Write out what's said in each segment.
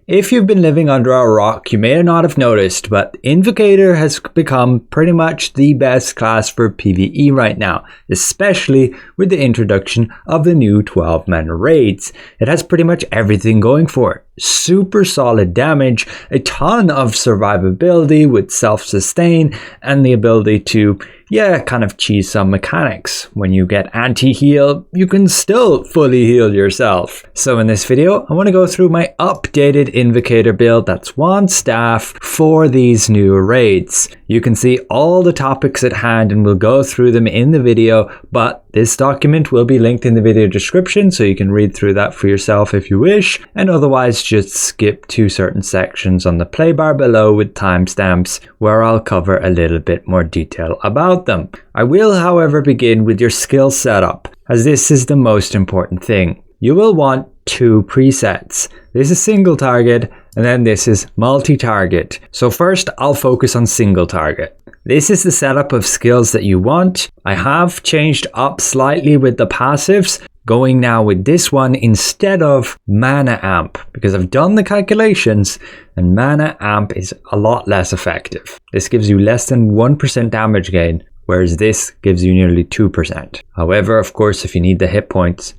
If you've been living under a rock, you may not have noticed, but Invocator has become pretty much the best class for PvE right now, especially with the introduction of the new 12-mana raids. It has pretty much everything going for it. Super solid damage, a ton of survivability with self-sustain, and the ability to, kind of cheese some mechanics. When you get anti-heal, you can still fully heal yourself. So in this video, I want to go through my updated Invocator build that's one staff for these new raids. You can see all the topics at hand and we'll go through them in the video, but this document will be linked in the video description so you can read through that for yourself if you wish, and otherwise just skip to certain sections on the play bar below with timestamps where I'll cover a little bit more detail about them. I will, however, begin with your skill setup, as this is the most important thing. You will want two presets. This is single target and then this is multi-target. So first I'll focus on single target. This is the setup of skills that you want. I have changed up slightly with the passives, going now with this one instead of mana amp, because I've done the calculations and mana amp is a lot less effective. This gives you less than 1% damage gain, whereas this gives you nearly 2%. However, of course, if you need the hit points,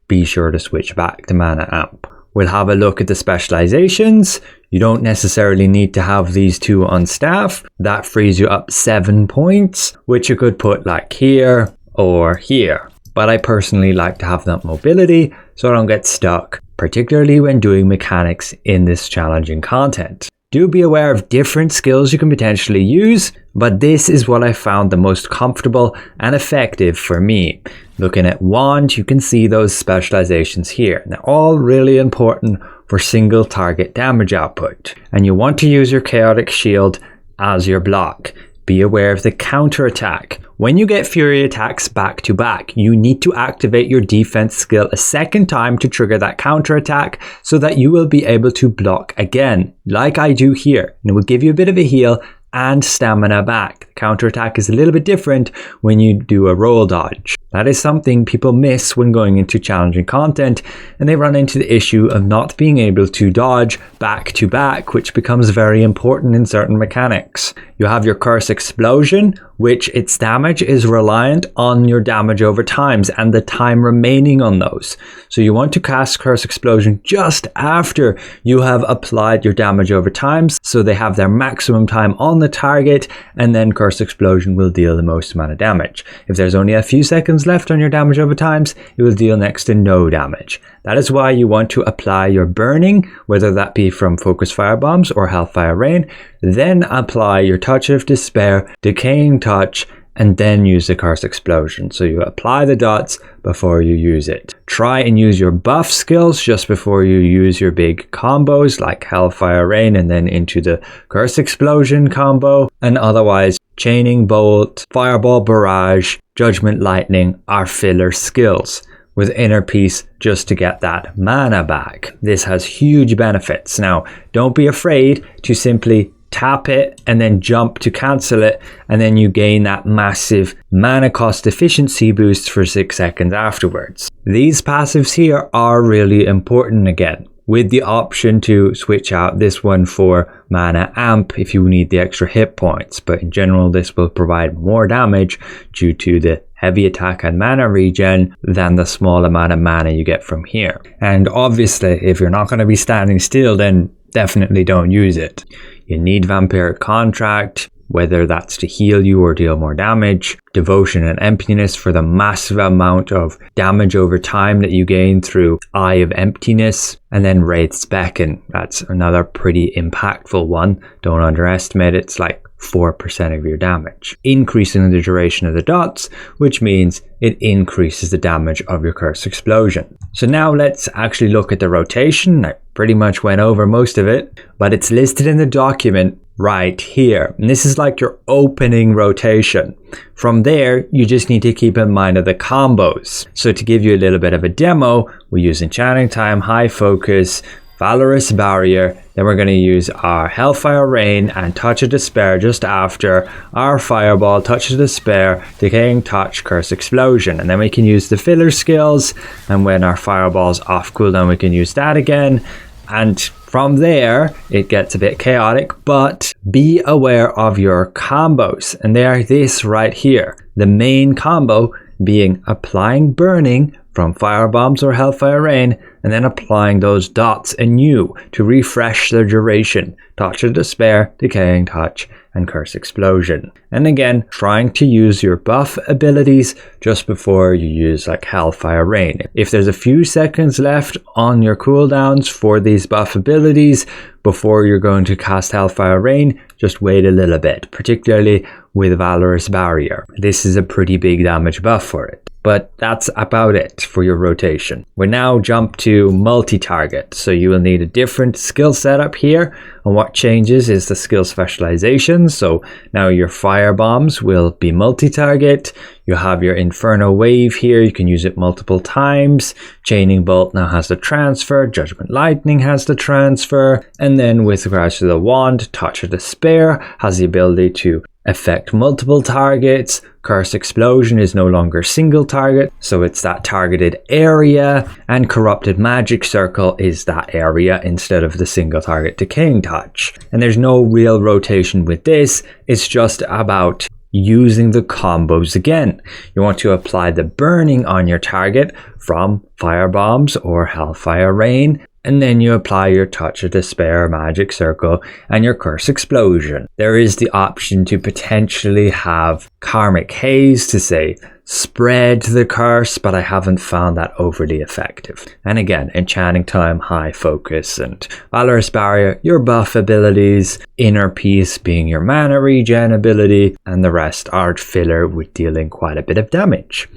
be sure to switch back to mana amp. We'll have a look at the specializations. You don't necessarily need to have these two on staff. That frees you up 7 points, which you could put like here or here. But I personally like to have that mobility so I don't get stuck, particularly when doing mechanics in this challenging content. Do be aware of different skills you can potentially use, but this is what I found the most comfortable and effective for me. Looking at wand, you can see those specializations here. They're all really important for single target damage output. And you want to use your chaotic shield as your block. Be aware of the counter attack. When you get fury attacks back to back, you need to activate your defense skill a second time to trigger that counter attack so that you will be able to block again, like I do here. And it will give you a bit of a heal and stamina back. Counter attack is a little bit different when you do a roll dodge. That is something people miss when going into challenging content, and they run into the issue of not being able to dodge back to back, which becomes very important in certain mechanics. You have your curse explosion, which its damage is reliant on your damage over times and the time remaining on those. So you want to cast curse explosion just after you have applied your damage over times, so they have their maximum time on the target, and then curse explosion will deal the most amount of damage. If there's only a few seconds left on your damage over times, it will deal next to no damage. That is why you want to apply your burning, whether that be from focus firebombs or hellfire rain, then apply your touch of despair, decaying touch, and then use the curse explosion. So you apply the dots before you use it. Try and use your buff skills just before you use your big combos like hellfire rain and then into the curse explosion combo, and otherwise chaining bolt, fireball barrage, judgment lightning are filler skills, with inner peace just to get that mana back. This has huge benefits. Now, don't be afraid to simply tap it and then jump to cancel it, and then you gain that massive mana cost efficiency boost for 6 seconds afterwards. These passives here are really important again, with the option to switch out this one for mana amp if you need the extra hit points, but in general this will provide more damage due to the heavy attack and mana regen than the small amount of mana you get from here. And obviously if you're not going to be standing still, then definitely don't use it. You need Vampiric Contract, whether that's to heal you or deal more damage, Devotion and Emptiness for the massive amount of damage over time that you gain through Eye of Emptiness, and then Wraith's Beckon. That's another pretty impactful one. Don't underestimate it. It's like 4% of your damage, increasing the duration of the dots, which means it increases the damage of your curse explosion. So now let's actually look at the rotation. I pretty much went over most of it, but it's listed in the document right here. And this is like your opening rotation. From there, you just need to keep in mind of the combos. So to give you a little bit of a demo, we use Enchanting Time, High Focus, Valorous Barrier, then we're going to use our Hellfire Rain and Touch of Despair just after our Fireball, Touch of Despair, Decaying Touch, Curse Explosion. And then we can use the filler skills, and when our Fireball's off cooldown we can use that again. And From there, it gets a bit chaotic, but be aware of your combos. And they are this right here. The main combo being applying burning from firebombs or hellfire rain, and then applying those dots anew to refresh their duration. Touch of Despair, Decaying Touch, and Curse Explosion. And again, trying to use your buff abilities just before you use like Hellfire Rain. If there's a few seconds left on your cooldowns for these buff abilities before you're going to cast Hellfire Rain, just wait a little bit, particularly with Valorous Barrier. This is a pretty big damage buff for it. But that's about it for your rotation. We now jump to multi-target. So you will need a different skill setup here. And what changes is the skill specialization. So now your fire bombs will be multi-target. You have your Inferno Wave here. You can use it multiple times. Chaining Bolt now has the transfer. Judgment Lightning has the transfer. And then with regards to the wand, Touch of Despair has the ability to affect multiple targets. Curse Explosion is no longer single target, so it's that targeted area, and Corrupted Magic Circle is that area instead of the single target Decaying Touch. And there's no real rotation with this, it's just about using the combos again. You want to apply the burning on your target from Firebombs or Hellfire Rain, and then you apply your Touch of Despair, Magic Circle, and your Curse Explosion. There is the option to potentially have Karmic Haze to say spread the curse, but I haven't found that overly effective. And again, Enchanting Time, High Focus, and Valorous Barrier, your buff abilities, Inner Peace being your mana regen ability, and the rest are filler with dealing quite a bit of damage.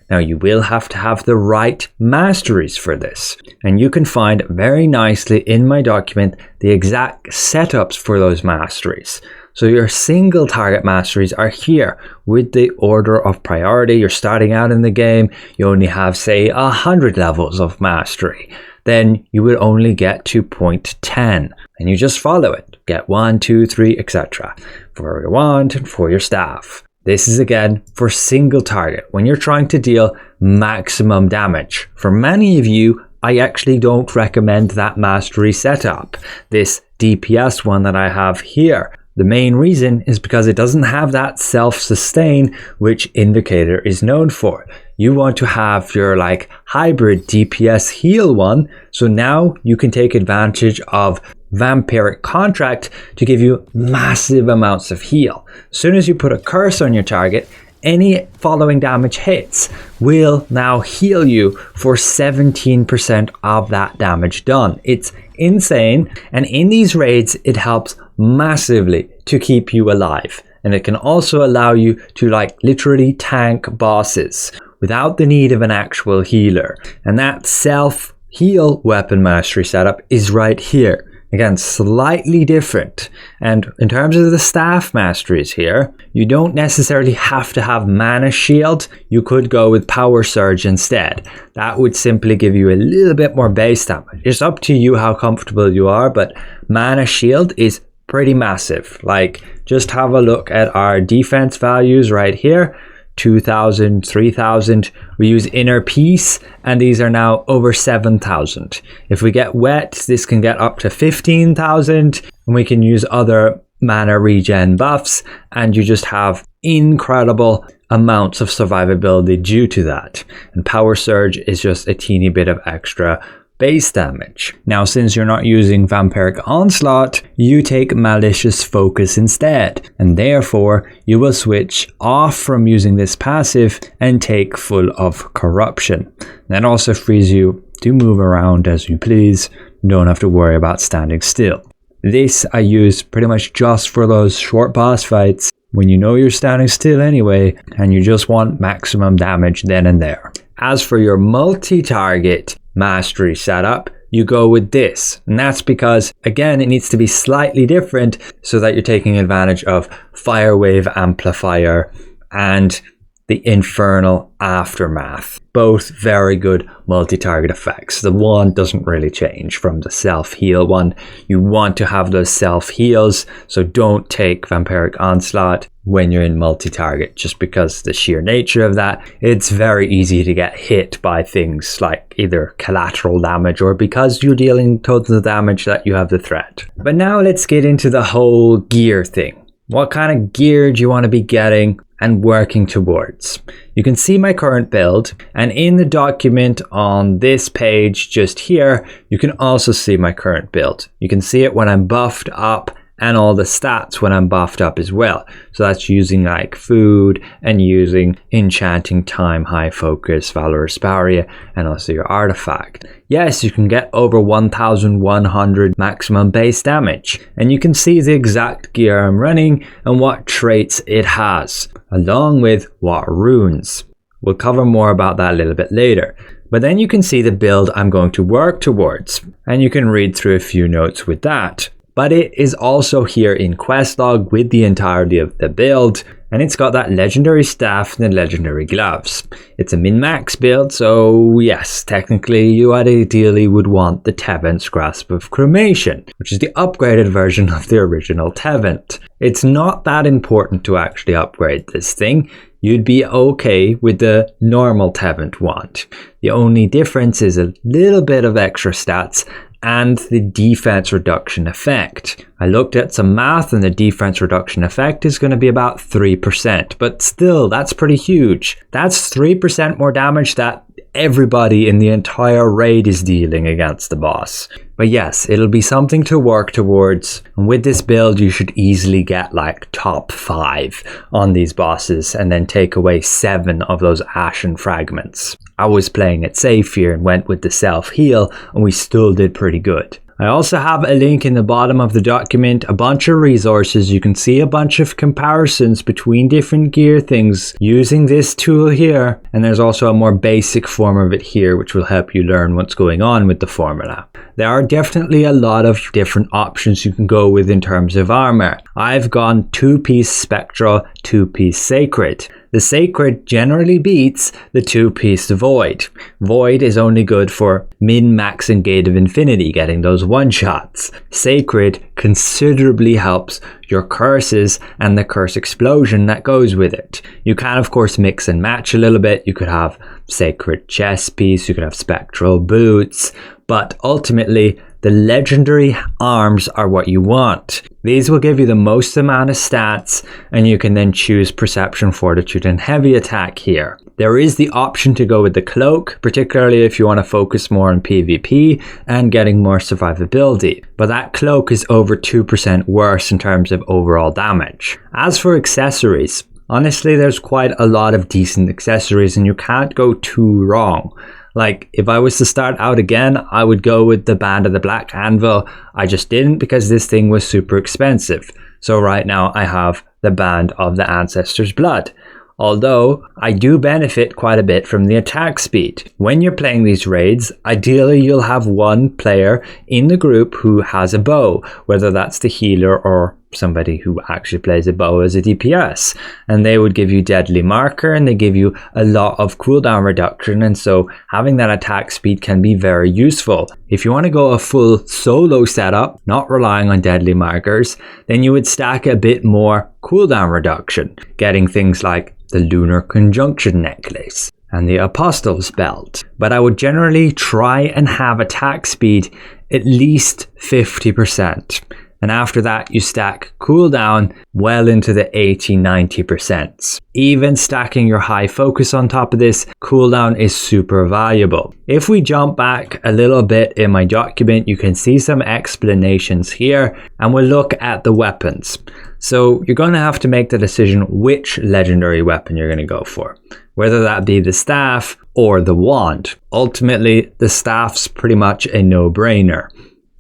Now you will have to have the right masteries for this, and you can find very nicely in my document the exact setups for those masteries. So your single target masteries are here with the order of priority. You're starting out in the game, you only have say 100 levels of mastery. Then you would only get to point 10 and you just follow it. Get 1, 2, 3, etc. for your wand and for your staff. This is again for single target when you're trying to deal maximum damage. For many of you, I actually don't recommend that mastery setup. This DPS one that I have here. The main reason is because it doesn't have that self-sustain which Invocator is known for. You want to have your like hybrid DPS heal one, so now you can take advantage of Vampiric Contract to give you massive amounts of heal. As soon as you put a curse on your target, any following damage hits will now heal you for 17% of that damage done. It's insane, and in these raids it helps massively to keep you alive, and it can also allow you to like literally tank bosses without the need of an actual healer. And that self heal weapon mastery setup is right here. Again, slightly different. And in terms of the staff masteries here, you don't necessarily have to have Mana Shield. You could go with Power Surge instead. That would simply give you a little bit more base damage. It's up to you how comfortable you are, but Mana Shield is pretty massive. Like, just have a look at our defense values right here. 2,000, 3,000. We use Inner Peace, and these are now over 7,000. If we get Wet, this can get up to 15,000, and we can use other mana regen buffs, and you just have incredible amounts of survivability due to that. And Power Surge is just a teeny bit of extra base damage. Now, since you're not using Vampiric Onslaught, you take Malicious Focus instead, and therefore you will switch off from using this passive and take full of Corruption. That also frees you to move around as you please. You don't have to worry about standing still. This I use pretty much just for those short boss fights when you know you're standing still anyway and you just want maximum damage then and there. As for your multi-target mastery setup, you go with this, and that's because again it needs to be slightly different so that you're taking advantage of Fire Wave Amplifier and the Infernal Aftermath. Both very good multi-target effects. The one doesn't really change from the self-heal one. You want to have those self-heals, so don't take Vampiric Onslaught when you're in multi-target, just because the sheer nature of that, it's very easy to get hit by things like either collateral damage or because you're dealing total damage that you have the threat. But now let's get into the whole gear thing. What kind of gear do you want to be getting and working towards? You can see my current build, and in the document on this page just here, you can also see my current build. You can see it when I'm buffed up and all the stats when I'm buffed up as well. So that's using like food and using enchanting time, high focus, valorous barrier, and also your artifact. Yes, you can get over 1100 maximum base damage, and you can see the exact gear I'm running and what traits it has, along with what runes. We'll cover more about that a little bit later. But then you can see the build I'm going to work towards, and you can read through a few notes with that. But it is also here in quest log with the entirety of the build, and it's got that legendary staff and the legendary gloves. It's a min-max build, so yes, technically you ideally would want the Tevent's Grasp of Cremation, which is the upgraded version of the original Tevent. It's not that important to actually upgrade this thing. You'd be okay with the normal Tevent wand. The only difference is a little bit of extra stats and the defense reduction effect. I looked at some math, and the defense reduction effect is going to be about 3%, but still, that's pretty huge. That's 3% more damage that everybody in the entire raid is dealing against the boss. But yes, it'll be something to work towards, and with this build you should easily get like top 5 on these bosses and then take away 7 of those ashen fragments. I was playing it safe here and went with the self-heal, and we still did pretty good. I also have a link in the bottom of the document, a bunch of resources. You can see a bunch of comparisons between different gear things using this tool here, and there's also a more basic form of it here which will help you learn what's going on with the formula. There are definitely a lot of different options you can go with in terms of armor. I've gone 2-piece Spectral, 2-piece Sacred. The Sacred generally beats the 2-piece Void. Void is only good for min-max and Gate of Infinity, getting those one-shots. Sacred considerably helps your curses and the curse explosion that goes with it. You can of course mix and match a little bit. You could have Sacred chest piece, you could have Spectral boots, but ultimately the legendary arms are what you want. These will give you the most amount of stats, and you can then choose Perception, Fortitude, and Heavy Attack here. There is the option to go with the Cloak, particularly if you want to focus more on PvP and getting more survivability. But that Cloak is over 2% worse in terms of overall damage. As for accessories, honestly there's quite a lot of decent accessories and you can't go too wrong. Like, if I was to start out again, I would go with the Band of the Black Anvil. I just didn't because this thing was super expensive. So right now I have the Band of the Ancestors' Blood. Although I do benefit quite a bit from the attack speed. When you're playing these raids, ideally you'll have one player in the group who has a bow, whether that's the healer or somebody who actually plays a bow as a DPS, and they would give you deadly marker and they give you a lot of cooldown reduction, and so having that attack speed can be very useful. If you want to go a full solo setup, not relying on deadly markers, then you would stack a bit more cooldown reduction, getting things like the Lunar Conjunction Necklace and the Apostles Belt. But I would generally try and have attack speed at least 50%. And after that, you stack cooldown well into the 80-90%. Even stacking your high focus on top of this, cooldown is super valuable. If we jump back a little bit in my document, you can see some explanations here, and we'll look at the weapons. So you're going to have to make the decision which legendary weapon you're going to go for, whether that be the staff or the wand. Ultimately, the staff's pretty much a no-brainer.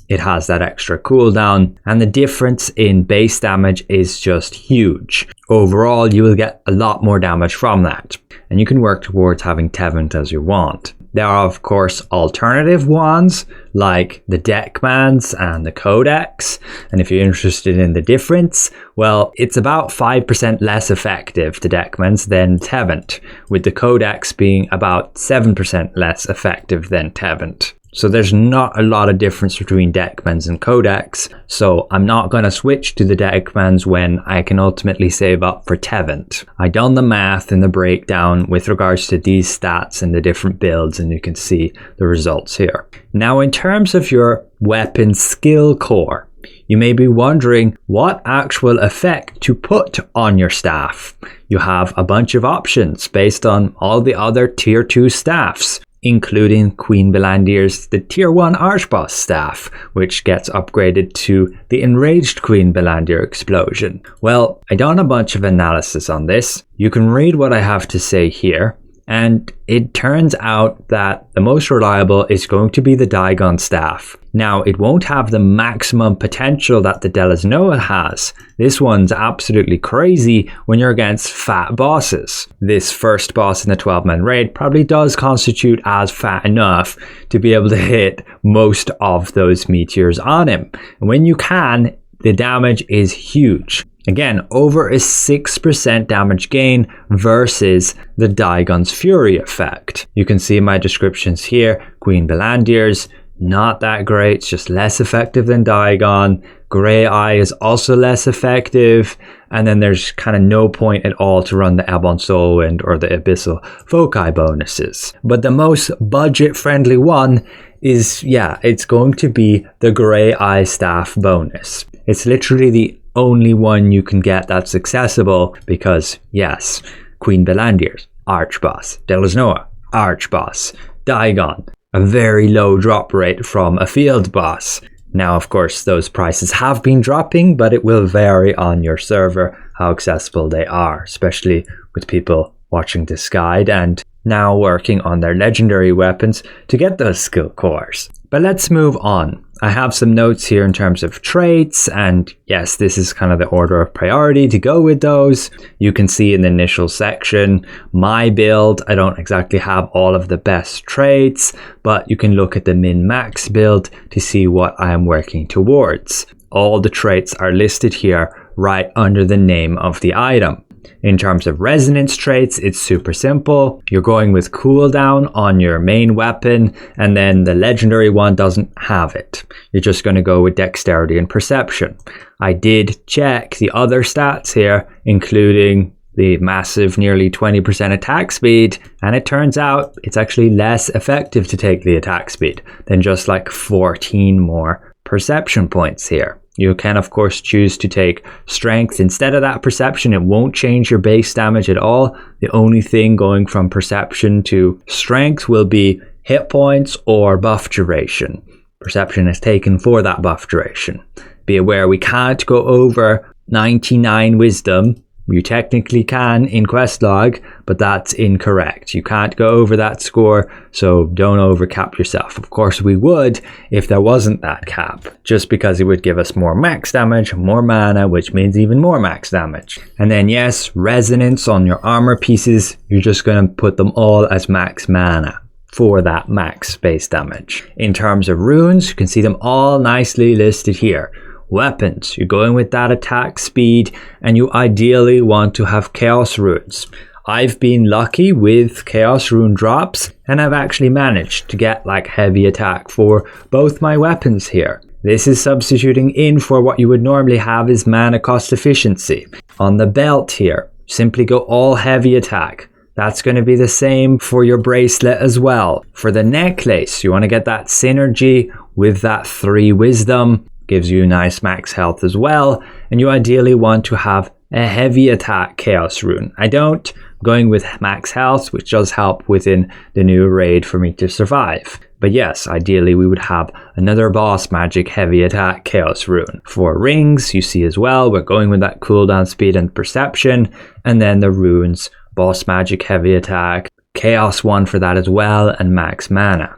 It has that extra cooldown, and the difference in base damage is just huge. Overall, you will get a lot more damage from that, and you can work towards having Tevent as your wand. there are of course alternative ones like the Deckmans and the Codex, and if you're interested in the difference, well, it's about 5% less effective, the Deckmans, than THEVENIN, with the Codex being about 7% less effective than THEVENIN. So there's not a lot of difference between Deckmans and Codex, so I'm not going to switch to the Deckmans when I can ultimately save up for THEVENIN. I done the math in the breakdown with regards to these stats and the different builds, and you can see the results here. Now in terms of your weapon skill core, you may be wondering what actual effect to put on your staff. You have a bunch of options based on all the other tier 2 staffs, including Queen Belandir's the tier 1 Archboss staff, which gets upgraded to the Enraged Queen Belandir explosion. Well, I done a bunch of analysis on this. You can read what I have to say here, and it turns out that the most reliable is going to be the Dagon staff. Now, it won't have the maximum potential that the Delaznoa has. This one's absolutely crazy when you're against fat bosses. This first boss in the 12-man raid probably does constitute as fat enough to be able to hit most of those meteors on him. And when you can, the damage is huge. Again, over a 6% damage gain versus the Dagon's Fury effect. You can see my descriptions here. Queen Belandir's not that great, it's just less effective than Dagon. Grey Eye is also less effective, and then there's kind of no point at all to run the Ebon Soulwind or the Abyssal Foci bonuses. But the most budget-friendly one is, it's going to be the Grey Eye staff bonus. It's literally the only one you can get that's accessible because, yes, Queen Belandir's Archboss, Delaznoa, Archboss, Dagon, a very low drop rate from a field boss. Now, of course, those prices have been dropping, but it will vary on your server how accessible they are, especially with people watching this guide and now working on their legendary weapons to get those skill cores. But let's move on. I have some notes here in terms of traits, and yes, this is kind of the order of priority to go with those. You can see in the initial section, my build, I don't exactly have all of the best traits, but you can look at the min-max build to see what I am working towards. All the traits are listed here right under the name of the item. In terms of resonance traits, it's super simple. You're going with cooldown on your main weapon, and then the legendary one doesn't have it. You're just going to go with dexterity and perception. I did check the other stats here, including the massive nearly 20% attack speed, and it turns out it's actually less effective to take the attack speed than just like 14 more perception points here. You can of course choose to take strength instead of that perception. It won't change your base damage at all. The only thing going from perception to strength will be hit points or buff duration. Perception is taken for that buff duration. Be aware we can't go over 99 wisdom. You technically can in quest log, but that's incorrect. You can't go over that score, so don't overcap yourself. Of course we would if there wasn't that cap, just because it would give us more max damage, more mana, which means even more max damage. And then yes, resonance on your armor pieces, you're just going to put them all as max mana for that max base damage. In terms of runes, you can see them all nicely listed here. Weapons, you're going with that attack speed, and you ideally want to have chaos runes. I've been lucky with chaos rune drops, and I've actually managed to get like heavy attack for both my weapons here. This is substituting in for what you would normally have is mana cost efficiency. On the belt here, simply go all heavy attack. That's going to be the same for your bracelet as well. For the necklace, you want to get that synergy with that 3 wisdom. Gives you nice max health as well, and you ideally want to have a heavy attack chaos rune. I don't. I'm going with max health, which does help within the new raid for me to survive. But yes, ideally we would have another boss magic heavy attack chaos rune. For rings, you see as well, we're going with that cooldown speed and perception, and then the runes, boss magic heavy attack, chaos one for that as well, and max mana.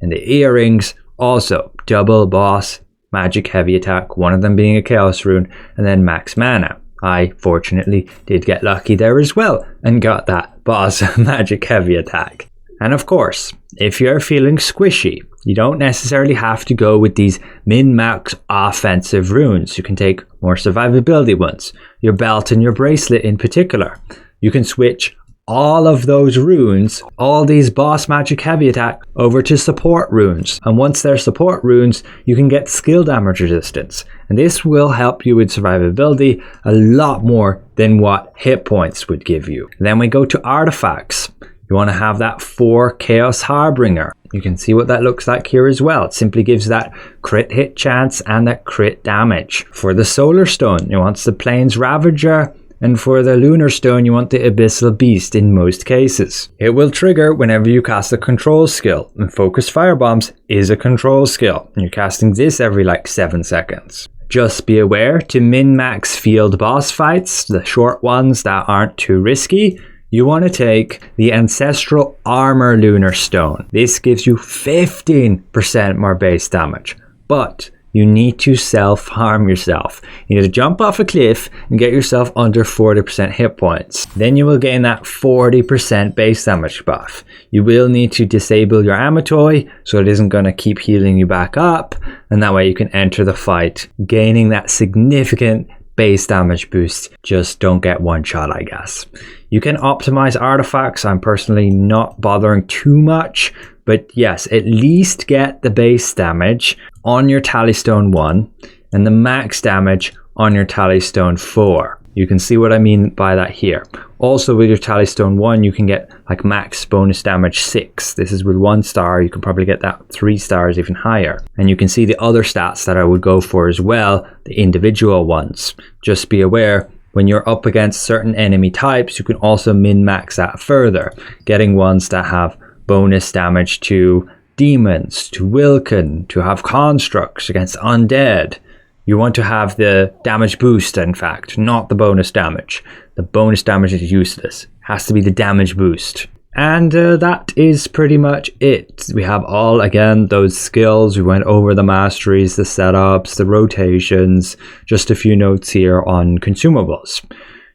And the earrings, also double boss magic heavy attack, one of them being a chaos rune, and then max mana. I fortunately did get lucky there as well and got that boss magic heavy attack. And of course, if you're feeling squishy, you don't necessarily have to go with these min-max offensive runes. You can take more survivability ones, your belt and your bracelet in particular. You can switch all of those runes, all these boss magic heavy attack, over to support runes. And once they're support runes, you can get skill damage resistance. And this will help you with survivability a lot more than what hit points would give you. Then we go to artifacts. You want to have that 4 Chaos Harbinger. You can see what that looks like here as well. It simply gives that crit hit chance and that crit damage. For the Solar Stone, you want the Plains Ravager. And for the Lunar Stone, you want the Abyssal Beast in most cases. It will trigger whenever you cast a control skill, and Focus Firebombs is a control skill. And you're casting this every like 7 seconds. Just be aware to min-max field boss fights, the short ones that aren't too risky, you want to take the Ancestral Armor Lunar Stone. This gives you 15% more base damage, but you need to self-harm yourself. You need to jump off a cliff and get yourself under 40% hit points. Then you will gain that 40% base damage buff. You will need to disable your Amatoi so it isn't going to keep healing you back up, and that way you can enter the fight gaining that significant base damage boost. Just don't get one shot, I guess. You can optimize artifacts. I'm personally not bothering too much, but yes, at least get the base damage on your Tallystone 1 and the max damage on your Tallystone 4. You can see what I mean by that here. Also with your Tallystone 1, you can get like max bonus damage 6. This is with 1 star. You can probably get that 3 stars, even higher. And you can see the other stats that I would go for as well, the individual ones. Just be aware, when you're up against certain enemy types, you can also min-max that further, getting ones that have bonus damage to demons, to Wilken, to have constructs against undead. You want to have the damage boost, in fact, not the bonus damage. The bonus damage is useless. It has to be the damage boost. And that is pretty much it. We have all, again, those skills. We went over the masteries, the setups, the rotations. Just a few notes here on consumables.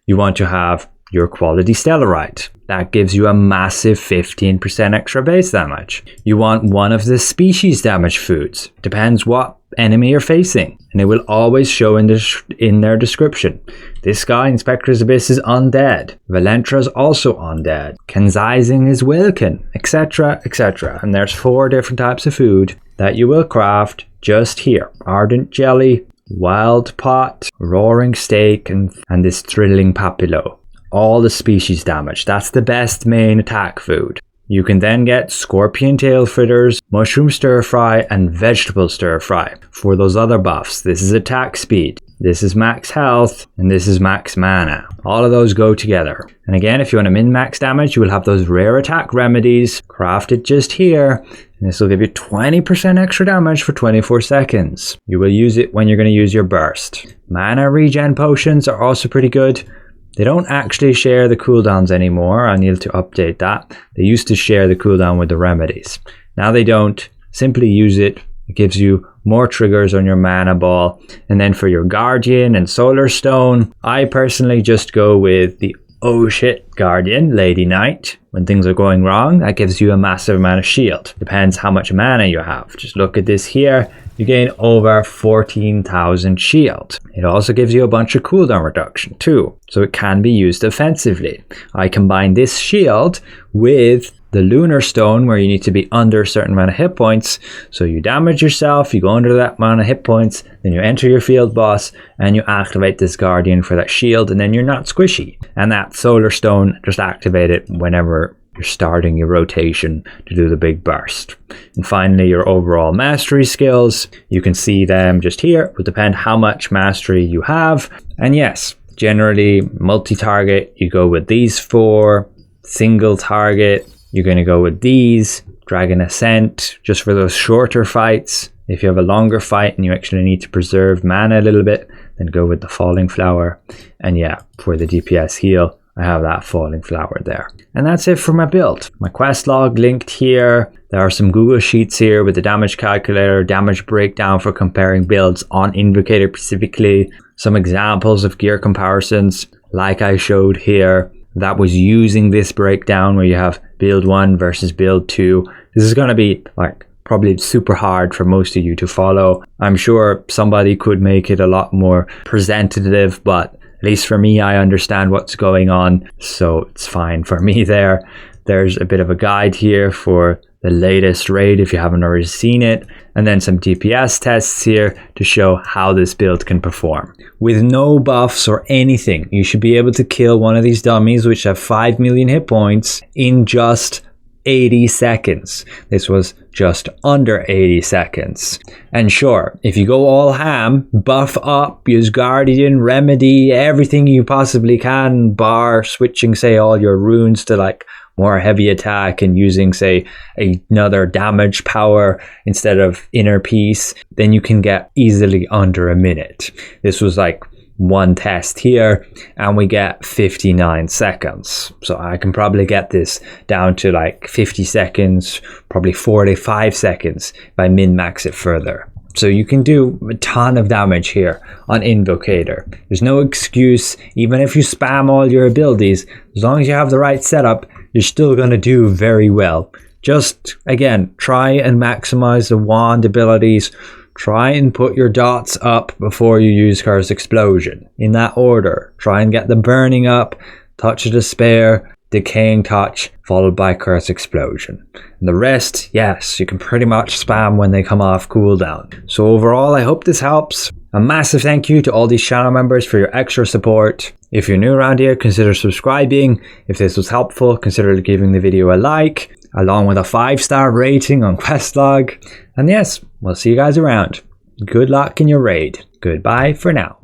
You want to have your quality stellarite. That gives you a massive 15% extra base damage. You want one of the species damage foods. Depends what enemy you're facing, and it will always show in their description. This guy, Inspector's Abyss, is undead. Valentra is also undead. Kenzizing is Wilken, etc, etc. And there's 4 different types of food that you will craft just here. Ardent Jelly, Wild Pot, Roaring Steak, and this Thrilling Papillo. All the species damage. That's the best main attack food. You can then get Scorpion Tail Fritters, Mushroom Stir Fry, and Vegetable Stir Fry for those other buffs. This is attack speed, this is max health, and this is max mana. All of those go together. And again, if you want to min-max damage, you will have those rare attack remedies crafted just here. And this will give you 20% extra damage for 24 seconds. You will use it when you're going to use your burst. Mana regen potions are also pretty good. They don't actually share the cooldowns anymore. I need to update that. They used to share the cooldown with the remedies. Now they don't. Simply use it. It gives you more triggers on your mana ball. And then for your Guardian and Solar Stone, I personally just go with the oh shit Guardian, Lady Knight. When things are going wrong, that gives you a massive amount of shield. Depends how much mana you have. Just look at this here. You gain over 14,000 shield. It also gives you a bunch of cooldown reduction too, so it can be used offensively. I combine this shield with the Lunar Stone, where you need to be under a certain amount of hit points. So you damage yourself, you go under that amount of hit points, then you enter your field boss and you activate this Guardian for that shield, and then you're not squishy. And that Solar Stone, just activate it whenever you're starting your rotation to do the big burst. And finally, your overall mastery skills. You can see them just here. It will depend how much mastery you have. And yes, generally multi-target, you go with these 4. Single target, you're going to go with these. Dragon Ascent, just for those shorter fights. If you have a longer fight and you actually need to preserve mana a little bit, then go with the Falling Flower. And yeah, for the DPS heal, I have that Falling Flower there. And that's it for my build. My quest log linked here. There are some Google Sheets here with the damage calculator, damage breakdown for comparing builds on Invocator specifically. Some examples of gear comparisons like I showed here. that was using this breakdown where you have build 1 versus build 2. This is going to be like probably super hard for most of you to follow. I'm sure somebody could make it a lot more presentative, but at least for me, I understand what's going on, so it's fine for me there. There's a bit of a guide here for the latest raid if you haven't already seen it, and then some DPS tests here to show how this build can perform. With no buffs or anything, you should be able to kill one of these dummies which have 5 million hit points in just 80 seconds. This was just under 80 seconds. And sure, if you go all ham, buff up, use Guardian, Remedy, everything you possibly can, bar switching, say, all your runes to like more heavy attack and using, say, another damage power instead of inner peace, then you can get easily under a minute. This was like one test here and we get 59 seconds. So I can probably get this down to like 50 seconds, probably 45 seconds if I min-max it further. So you can do a ton of damage here on Invocator. There's no excuse, even if you spam all your abilities, as long as you have the right setup, you're still going to do very well. Just, again, try and maximize the wand abilities. Try and put your dots up before you use Curse Explosion. In that order. Try and get the Burning up, Touch of Despair, Decaying Touch, followed by Curse Explosion. And the rest, yes, you can pretty much spam when they come off cooldown. So overall, I hope this helps. A massive thank you to all these channel members for your extra support. If you're new around here, consider subscribing. If this was helpful, consider giving the video a like, along with a 5-star rating on Questlog. And yes, we'll see you guys around. Good luck in your raid. Goodbye for now.